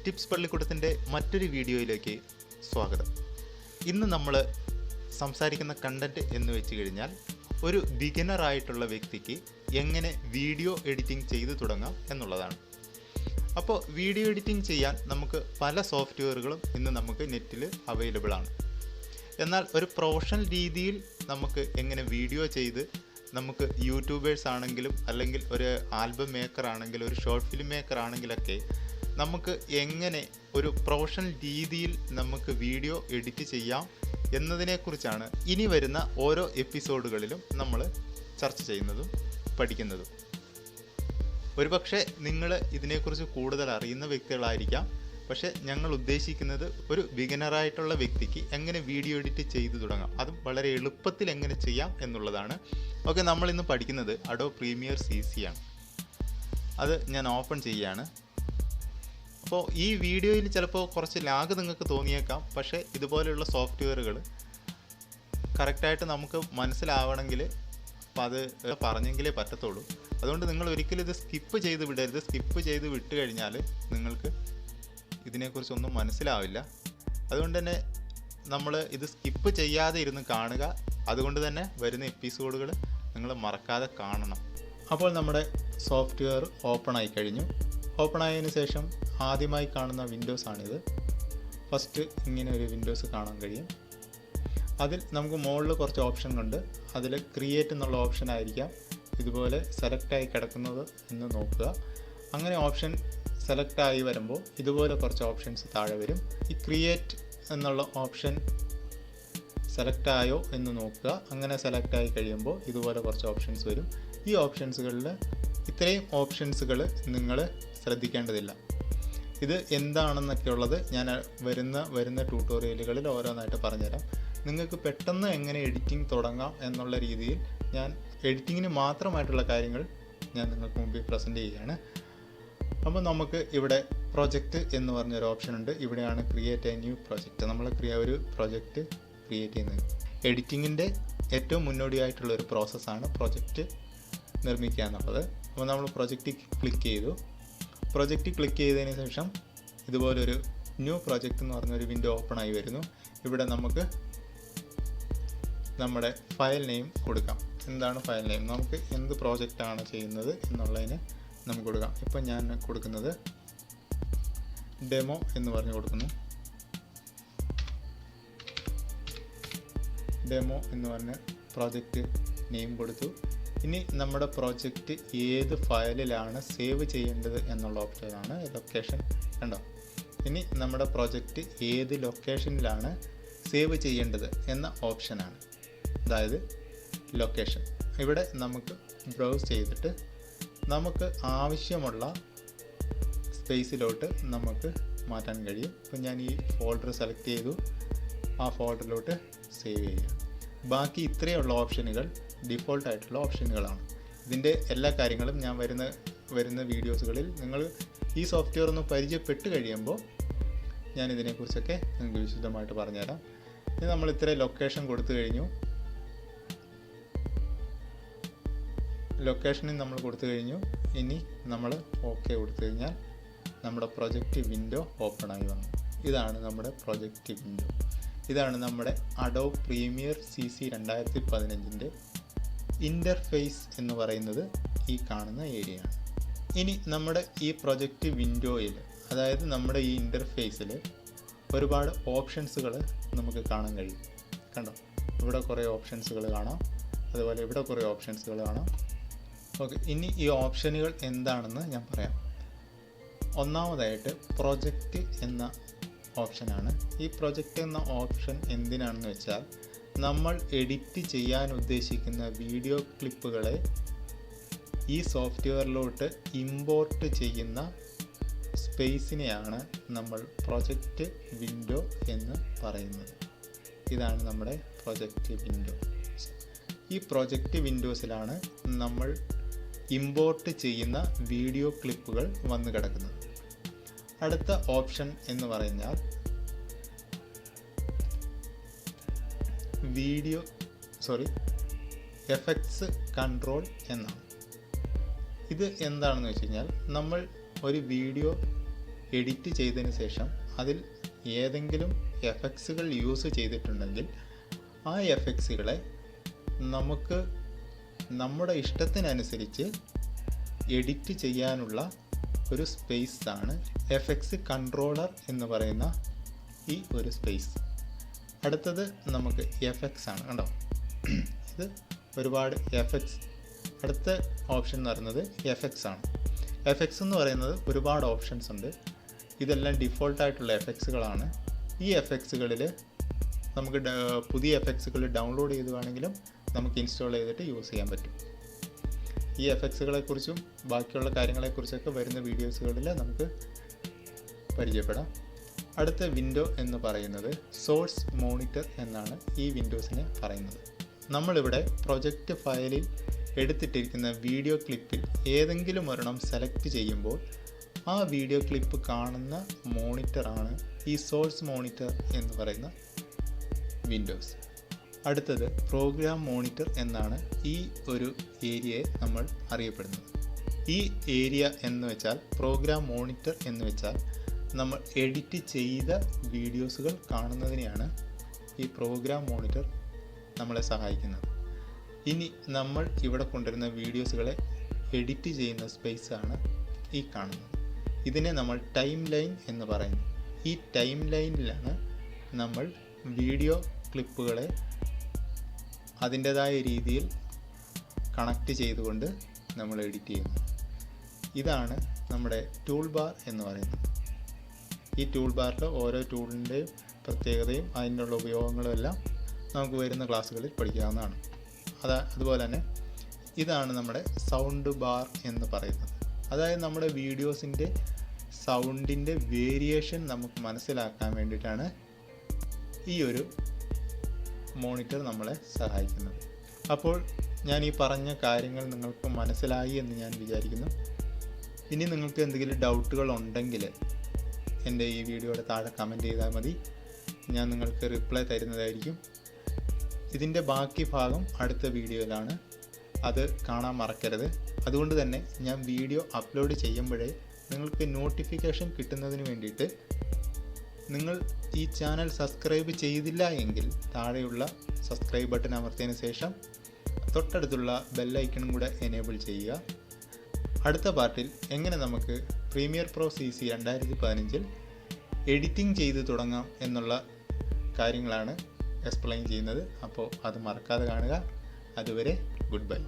Tips പള്ളിക്കൂടത്തിൻ്റെ മറ്റൊരു വീഡിയോയിലേക്ക് സ്വാഗതം. ഇന്ന് നമ്മൾ സംസാരിക്കുന്ന കണ്ടൻറ്റ് എന്ന് വെച്ച് കഴിഞ്ഞാൽ ഒരു ബിഗിനറായിട്ടുള്ള വ്യക്തിക്ക് എങ്ങനെ വീഡിയോ എഡിറ്റിംഗ് ചെയ്തു തുടങ്ങാം എന്നുള്ളതാണ്. അപ്പോൾ വീഡിയോ എഡിറ്റിംഗ് ചെയ്യാൻ നമുക്ക് പല സോഫ്റ്റ്വെയറുകളും ഇന്ന് നമുക്ക് നെറ്റിൽ അവൈലബിൾ ആണ്. എന്നാൽ ഒരു പ്രൊഫഷണൽ രീതിയിൽ നമുക്ക് എങ്ങനെ വീഡിയോ ചെയ്ത് നമുക്ക് യൂട്യൂബേഴ്സ് ആണെങ്കിലും അല്ലെങ്കിൽ ഒരു ആൽബം മേക്കർ ആണെങ്കിലും ഒരു ഷോർട്ട് ഫിലിം മേക്കർ ആണെങ്കിലൊക്കെ നമുക്ക് എങ്ങനെ ഒരു പ്രൊഫഷണൽ രീതിയിൽ നമുക്ക് വീഡിയോ എഡിറ്റ് ചെയ്യാം എന്നതിനെക്കുറിച്ചാണ് ഇനി വരുന്ന ഓരോ എപ്പിസോഡുകളിലും നമ്മൾ ചർച്ച ചെയ്യുന്നതും പഠിക്കുന്നതും. ഒരുപക്ഷെ നിങ്ങൾ ഇതിനെക്കുറിച്ച് കൂടുതൽ അറിയുന്ന വ്യക്തികളായിരിക്കാം. പക്ഷേ ഞങ്ങൾ ഉദ്ദേശിക്കുന്നത് ഒരു ബിഗിനറായിട്ടുള്ള വ്യക്തിക്ക് എങ്ങനെ വീഡിയോ എഡിറ്റ് ചെയ്തു തുടങ്ങാം, അതും വളരെ എളുപ്പത്തിൽ എങ്ങനെ ചെയ്യാം എന്നുള്ളതാണ്. ഓക്കെ, നമ്മളിന്ന് പഠിക്കുന്നത് അഡോബ് പ്രീമിയർ CC ആണ്. അത് ഞാൻ ഓപ്പൺ ചെയ്യുകയാണ്. അപ്പോൾ ഈ വീഡിയോയിൽ ചിലപ്പോൾ കുറച്ച് ലാഗ് നിങ്ങൾക്ക് തോന്നിയേക്കാം. പക്ഷേ ഇതുപോലെയുള്ള സോഫ്റ്റ്വെയറുകൾ കറക്റ്റായിട്ട് നമുക്ക് മനസ്സിലാവണമെങ്കിൽ അപ്പോൾ അത് പറഞ്ഞെങ്കിലേ പറ്റത്തുള്ളൂ. അതുകൊണ്ട് നിങ്ങൾ ഒരിക്കലും ഇത് സ്കിപ്പ് ചെയ്ത് വിടരുത്. സ്കിപ്പ് ചെയ്ത് വിട്ട് കഴിഞ്ഞാൽ നിങ്ങൾക്ക് ഇതിനെക്കുറിച്ചൊന്നും മനസ്സിലാവില്ല. അതുകൊണ്ട് തന്നെ നമ്മൾ ഇത് സ്കിപ്പ് ചെയ്യാതെ ഇരുന്ന് കാണുക. അതുകൊണ്ട് തന്നെ വരുന്ന എപ്പിസോഡുകൾ നിങ്ങൾ മറക്കാതെ കാണണം. അപ്പോൾ നമ്മുടെ സോഫ്റ്റ്വെയർ ഓപ്പൺ ആയി കഴിഞ്ഞു. ഓപ്പൺ ആയതിനു ശേഷം ആദ്യമായി കാണുന്ന വിൻഡോസ് ആണിത്. ഫസ്റ്റ് ഇങ്ങനെ ഒരു വിൻഡോസ് കാണാൻ കഴിയും. അതിൽ നമുക്ക് മുകളിൽ കുറച്ച് ഓപ്ഷൻ ഉണ്ട്. അതിൽ ക്രിയേറ്റ് എന്നുള്ള ഓപ്ഷൻ ആയിരിക്കാം ഇതുപോലെ സെലക്റ്റായി കിടക്കുന്നത് എന്ന് നോക്കുക. അങ്ങനെ ഓപ്ഷൻ സെലക്റ്റായി വരുമ്പോൾ ഇതുപോലെ കുറച്ച് ഓപ്ഷൻസ് താഴെ വരും. ഈ ക്രിയേറ്റ് എന്നുള്ള ഓപ്ഷൻ സെലക്റ്റായോ എന്ന് നോക്കുക. അങ്ങനെ സെലക്റ്റായി കഴിയുമ്പോൾ ഇതുപോലെ കുറച്ച് ഓപ്ഷൻസ് വരും. ഈ ഓപ്ഷൻസുകളിൽ ഇത്രയും ഓപ്ഷൻസുകൾ നിങ്ങൾ ശ്രദ്ധിക്കേണ്ടതില്ല. ഇത് എന്താണെന്നൊക്കെ ഉള്ളത് ഞാൻ വരുന്ന ട്യൂട്ടോറിയലുകളിൽ ഓരോന്നായിട്ട് പറഞ്ഞുതരാം. നിങ്ങൾക്ക് പെട്ടെന്ന് എങ്ങനെ എഡിറ്റിംഗ് തുടങ്ങാം എന്നുള്ള രീതിയിൽ ഞാൻ എഡിറ്റിങ്ങിന് മാത്രമായിട്ടുള്ള കാര്യങ്ങൾ ഞാൻ നിങ്ങൾക്ക് മുമ്പിൽ പ്രസൻറ്റ് ചെയ്യുകയാണ്. അപ്പോൾ നമുക്ക് ഇവിടെ പ്രൊജക്റ്റ് എന്ന് പറഞ്ഞൊരു ഓപ്ഷൻ ഉണ്ട്. ഇവിടെയാണ് ക്രിയേറ്റ് എ ന്യൂ പ്രൊജക്റ്റ്. നമ്മൾ ഒരു പ്രൊജക്റ്റ് ക്രിയേറ്റ് ചെയ്യുന്നത്. എഡിറ്റിങ്ങിൻ്റെ ഏറ്റവും മുന്നോടിയായിട്ടുള്ള ഒരു പ്രോസസ്സാണ് പ്രൊജക്റ്റ് നിർമ്മിക്കുക എന്നുള്ളത്. അപ്പോൾ നമ്മൾ പ്രൊജക്റ്റ് ക്ലിക്ക് ചെയ്തു. പ്രൊജക്റ്റ് ക്ലിക്ക് ചെയ്തതിന് ശേഷം ഇതുപോലൊരു ന്യൂ പ്രൊജക്റ്റ് എന്ന് പറഞ്ഞൊരു വിൻഡോ ഓപ്പൺ ആയി വരുന്നു. ഇവിടെ നമുക്ക് നമ്മുടെ ഫയൽ നെയിം കൊടുക്കാം. എന്താണ് ഫയൽ നെയിം, നമുക്ക് എന്ത് പ്രോജക്റ്റാണ് ചെയ്യുന്നത് എന്നുള്ളതിന് നമുക്ക് കൊടുക്കാം. ഇപ്പം ഞാൻ കൊടുക്കുന്നത് ഡെമോ എന്ന് പറഞ്ഞ് കൊടുക്കുന്നു. ഡെമോ എന്ന് പറഞ്ഞ് പ്രോജക്റ്റ് നെയിം കൊടുത്തു. ഇനി നമ്മുടെ പ്രോജക്റ്റ് ഏത് ഫയലിലാണ് സേവ് ചെയ്യേണ്ടത് എന്നുള്ള ഓപ്ഷനാണ് ലൊക്കേഷൻ. കണ്ടോ, ഇനി നമ്മുടെ പ്രോജക്റ്റ് ഏത് ലൊക്കേഷനിലാണ് സേവ് ചെയ്യേണ്ടത് എന്ന ഓപ്ഷനാണ്, അതായത് ലൊക്കേഷൻ. ഇവിടെ നമുക്ക് ബ്രൗസ് ചെയ്തിട്ട് നമുക്ക് ആവശ്യമുള്ള സ്പേസിലോട്ട് നമുക്ക് മാറ്റാൻ കഴിയും. ഇപ്പം ഞാൻ ഈ ഫോൾഡർ സെലക്ട് ചെയ്തു, ആ ഫോൾഡറിലോട്ട് സേവ് ചെയ്യുക. ബാക്കി ഇത്രയുള്ള ഓപ്ഷനുകൾ ഡിഫോൾട്ടായിട്ടുള്ള ഓപ്ഷനുകളാണ്. ഇതിൻ്റെ എല്ലാ കാര്യങ്ങളും ഞാൻ വരുന്ന വീഡിയോസുകളിൽ നിങ്ങൾ ഈ സോഫ്റ്റ്വെയർ ഒന്ന് പരിചയപ്പെട്ട് കഴിയുമ്പോൾ ഞാൻ ഇതിനെക്കുറിച്ചൊക്കെ നിങ്ങൾക്ക് വിശദമായിട്ട് പറഞ്ഞുതരാം. ഇനി നമ്മൾ ഇത്രയും ലൊക്കേഷൻ കൊടുത്തു കഴിഞ്ഞു. ലൊക്കേഷനിൽ നമ്മൾ കൊടുത്തു കഴിഞ്ഞു. ഇനി നമ്മൾ ഓക്കെ കൊടുത്തു കഴിഞ്ഞാൽ നമ്മുടെ പ്രൊജക്റ്റ് വിൻഡോ ഓപ്പൺ ആയി വന്നു. ഇതാണ് നമ്മുടെ പ്രൊജക്റ്റ് വിൻഡോ. ഇതാണ് നമ്മുടെ അഡോബ് പ്രീമിയർ CC 2015 ഇൻ്റർഫേസ് എന്ന് പറയുന്നത് ഈ കാണുന്ന ഏരിയയാണ്. ഇനി നമ്മുടെ ഈ പ്രൊജക്റ്റ് വിൻഡോയിൽ, അതായത് നമ്മുടെ ഈ ഇൻ്റർഫേസിൽ ഒരുപാട് ഓപ്ഷൻസുകൾ നമുക്ക് കാണാൻ കഴിയും. കണ്ടോ, ഇവിടെ കുറേ ഓപ്ഷൻസുകൾ കാണാം, അതുപോലെ ഇവിടെ കുറേ ഓപ്ഷൻസുകൾ കാണാം. ഓക്കെ, ഇനി ഈ ഓപ്ഷനുകൾ എന്താണെന്ന് ഞാൻ പറയാം. ഒന്നാമതായിട്ട് പ്രൊജക്റ്റ് എന്ന ഓപ്ഷനാണ്. ഈ പ്രൊജക്റ്റ് എന്ന ഓപ്ഷൻ എന്തിനാണെന്ന് വെച്ചാൽ നമ്മൾ എഡിറ്റ് ചെയ്യാൻ ഉദ്ദേശിക്കുന്ന വീഡിയോ ക്ലിപ്പുകളെ ഈ സോഫ്റ്റ്വെയറിലോട്ട് ഇമ്പോർട്ട് ചെയ്യുന്ന സ്പേസിനെയാണ് നമ്മൾ പ്രൊജക്റ്റ് വിൻഡോ എന്ന് പറയുന്നത്. ഇതാണ് നമ്മുടെ പ്രൊജക്റ്റ് വിൻഡോ. ഈ പ്രൊജക്റ്റ് വിൻഡോസിലാണ് നമ്മൾ ഇമ്പോർട്ട് ചെയ്യുന്ന വീഡിയോ ക്ലിപ്പുകൾ വന്ന് കിടക്കുന്നത്. അടുത്ത ഓപ്ഷൻ എന്ന് പറഞ്ഞാൽ എഫക്ട്സ് കൺട്രോൾ എന്നാണ്. ഇത് എന്താണെന്ന് വെച്ച് കഴിഞ്ഞാൽ നമ്മൾ ഒരു വീഡിയോ എഡിറ്റ് ചെയ്തതിന് ശേഷം അതിൽ ഏതെങ്കിലും എഫക്ട്സുകൾ യൂസ് ചെയ്തിട്ടുണ്ടെങ്കിൽ ആ എഫക്ട്സുകളെ നമുക്ക് നമ്മുടെ ഇഷ്ടത്തിനനുസരിച്ച് എഡിറ്റ് ചെയ്യാനുള്ള ഒരു സ്പേസാണ് എഫക്ട്സ് കൺട്രോളർ എന്ന് പറയുന്ന ഈ ഒരു സ്പേസ്. അടുത്തത് നമുക്ക് എഫക്ട്സ് ആണ്. കണ്ടോ, ഇത് ഒരുപാട് എഫക്ട്സ്. അടുത്ത ഓപ്ഷൻ എന്ന് പറയുന്നത് എഫക്ട്സ് ആണ്. എഫക്ട്സ് എന്ന് പറയുന്നത് ഒരുപാട് ഓപ്ഷൻസ് ഉണ്ട്. ഇതെല്ലാം ഡിഫോൾട്ടായിട്ടുള്ള എഫക്ട്സുകളാണ്. ഈ എഫക്ട്സുകളിൽ നമുക്ക് പുതിയ എഫക്ട്സുകൾ ഡൗൺലോഡ് ചെയ്ത് വേണമെങ്കിലും നമുക്ക് ഇൻസ്റ്റാൾ ചെയ്തിട്ട് യൂസ് ചെയ്യാൻ പറ്റും. ഈ എഫക്ട്സുകളെക്കുറിച്ചും ബാക്കിയുള്ള കാര്യങ്ങളെക്കുറിച്ചൊക്കെ വരുന്ന വീഡിയോസുകളിൽ നമുക്ക് പരിചയപ്പെടാം. അടുത്ത വിൻഡോ എന്ന് പറയുന്നത് സോഴ്സ് മോണിറ്റർ എന്നാണ് ഈ വിൻഡോസിനെ പറയുന്നത്. നമ്മളിവിടെ പ്രൊജക്റ്റ് ഫയലിൽ എടുത്തിട്ടിരിക്കുന്ന വീഡിയോ ക്ലിപ്പിൽ ഏതെങ്കിലും ഒരെണ്ണം സെലക്ട് ചെയ്യുമ്പോൾ ആ വീഡിയോ ക്ലിപ്പ് കാണുന്ന മോണിറ്ററാണ് ഈ സോഴ്സ് മോണിറ്റർ എന്ന് പറയുന്ന വിൻഡോസ്. അടുത്തത് പ്രോഗ്രാം മോണിറ്റർ എന്നാണ് ഈ ഒരു ഏരിയയെ നമ്മൾ അറിയപ്പെടുന്നത്. ഈ ഏരിയ എന്ന് വെച്ചാൽ, പ്രോഗ്രാം മോണിറ്റർ എന്ന് വെച്ചാൽ നമ്മൾ എഡിറ്റ് ചെയ്ത വീഡിയോസുകൾ കാണുന്നതിനെയാണ് ഈ പ്രോഗ്രാം മോണിറ്റർ നമ്മളെ സഹായിക്കുന്നത്. ഇനി നമ്മൾ ഇവിടെ കൊണ്ടുവരുന്ന വീഡിയോസുകളെ എഡിറ്റ് ചെയ്യുന്ന സ്പേസാണ് ഈ കാണുന്നത്. ഇതിനെ നമ്മൾ ടൈം ലൈൻ എന്ന് പറയുന്നു. ഈ ടൈം ലൈനിലാണ് നമ്മൾ വീഡിയോ ക്ലിപ്പുകളെ അതിൻ്റെതായ രീതിയിൽ കണക്റ്റ് ചെയ്തുകൊണ്ട് നമ്മൾ എഡിറ്റ് ചെയ്യുന്നു. ഇതാണ് നമ്മുടെ ടൂൾ ബാർ എന്ന് പറയുന്നത്. ഈ ടൂൾ ബാറിൽ ഓരോ ടൂളിൻ്റെയും പ്രത്യേകതയും അതിനുള്ള ഉപയോഗങ്ങളും എല്ലാം നമുക്ക് വരുന്ന ക്ലാസ്സുകളിൽ പഠിക്കാവുന്നതാണ്. അതുപോലെ തന്നെ ഇതാണ് നമ്മുടെ സൗണ്ട് ബാർ എന്ന് പറയുന്നത്. അതായത് നമ്മുടെ വീഡിയോസിൻ്റെ സൗണ്ടിൻ്റെ വേരിയേഷൻ നമുക്ക് മനസ്സിലാക്കാൻ വേണ്ടിയിട്ടാണ് ഈ ഒരു മോണിറ്റർ നമ്മളെ സഹായിക്കുന്നത്. അപ്പോൾ ഞാൻ ഈ പറഞ്ഞ കാര്യങ്ങൾ നിങ്ങൾക്ക് മനസ്സിലായി എന്ന് ഞാൻ വിചാരിക്കുന്നു. ഇനി നിങ്ങൾക്ക് എന്തെങ്കിലും ഡൗട്ടുകൾ ഉണ്ടെങ്കിൽ എൻ്റെ ഈ വീഡിയോയുടെ താഴെ കമൻറ്റ് ചെയ്താൽ മതി. ഞാൻ നിങ്ങൾക്ക് റിപ്ലൈ തരുന്നതായിരിക്കും. ഇതിൻ്റെ ബാക്കി ഭാഗം അടുത്ത വീഡിയോയിലാണ്. അത് കാണാൻ മറക്കരുത്. അതുകൊണ്ട് തന്നെ ഞാൻ വീഡിയോ അപ്ലോഡ് ചെയ്യുമ്പോഴേ നിങ്ങൾക്ക് നോട്ടിഫിക്കേഷൻ കിട്ടുന്നതിന് വേണ്ടിയിട്ട് നിങ്ങൾ ഈ ചാനൽ സബ്സ്ക്രൈബ് ചെയ്തില്ല എങ്കിൽ താഴെയുള്ള സബ്സ്ക്രൈബ് ബട്ടൺ അമർത്തിയതിന് ശേഷം തൊട്ടടുത്തുള്ള ബെല്ലൈക്കണും കൂടെ എനേബിൾ ചെയ്യുക. അടുത്ത പാർട്ടിൽ എങ്ങനെ നമുക്ക് പ്രീമിയർ പ്രോ CC 2015 എഡിറ്റിംഗ് ചെയ്ത് തുടങ്ങാം എന്നുള്ള കാര്യങ്ങളാണ് എക്സ്പ്ലെയിൻ ചെയ്യുന്നത്. അപ്പോൾ അത് മറക്കാതെ കാണുക. അതുവരെ ഗുഡ് ബൈ.